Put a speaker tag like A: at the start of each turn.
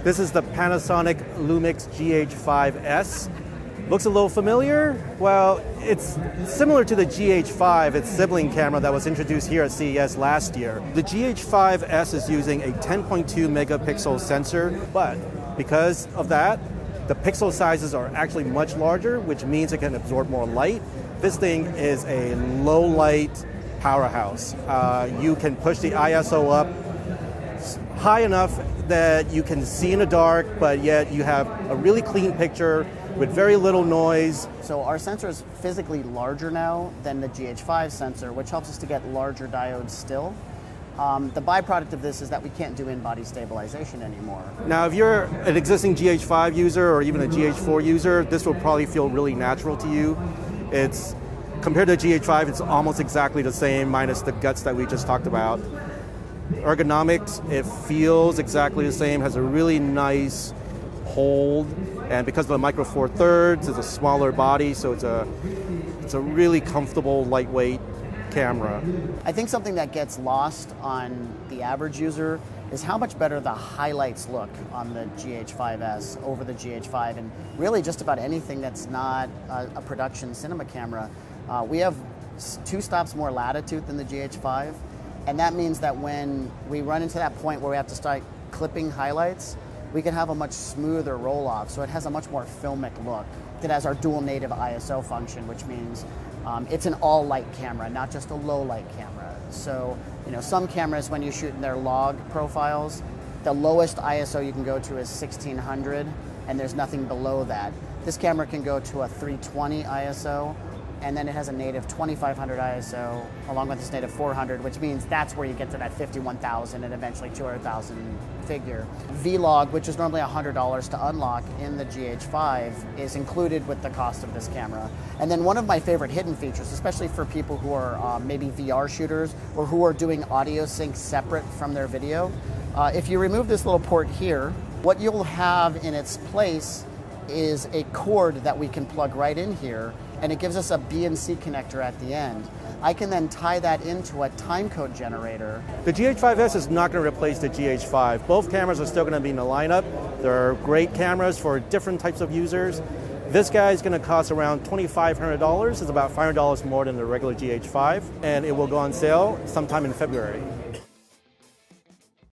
A: This is the Panasonic LUMIX GH5s. Looks a little familiar? Well, it's similar to the GH5, its sibling camera that was introduced here at CES last year. The GH5s is using a 10.2 megapixel sensor, but because of that, the pixel sizes are actually much larger, which means it can absorb more light. This thing is a low light powerhouse. You can push the ISO up high enough that you can see in the dark, but yet you have a really clean picture with very little noise.
B: So our sensor is physically larger now than the GH5 sensor, which helps us to get larger diodes still. The byproduct of this is that we can't do in-body stabilization anymore.
A: Now, if you're an existing GH5 user or even a GH4 user, this will probably feel really natural to you. It's compared to GH5, it's almost exactly the same, minus the guts that we just talked about. Ergonomics, it feels exactly the same, has a really nice hold, and because of the micro four thirds, it's a smaller body, so it's a really comfortable, lightweight camera.
B: I think something that gets lost on the average user is how much better the highlights look on the GH5s over the GH5, and really just about anything that's not a production cinema camera. We have 2 stops more latitude than the GH5, and that means that when we run into that point where we have to start clipping highlights, we can have a much smoother roll-off, so it has a much more filmic look. It has our dual native ISO function, which means it's an all-light camera, not just a low-light camera. So, some cameras, when you shoot in their log profiles, the lowest ISO you can go to is 1600, and there's nothing below that. This camera can go to a 320 ISO, and then it has a native 2500 ISO along with this native 400, which means that's where you get to that 51,000 and eventually 200,000 figure. Vlog, which is normally $100 to unlock in the GH5, is included with the cost of this camera. And then one of my favorite hidden features, especially for people who are maybe VR shooters or who are doing audio sync separate from their video, if you remove this little port here, what you'll have in its place is a cord that we can plug right in here, and it gives us a BNC connector at the end. I can then tie that into a timecode generator.
A: The GH5s is not going to replace the GH5. Both cameras are still going to be in the lineup. They're great cameras for different types of users. This guy is going to cost around $2,500. It's about $500 more than the regular GH5, and it will go on sale sometime in February.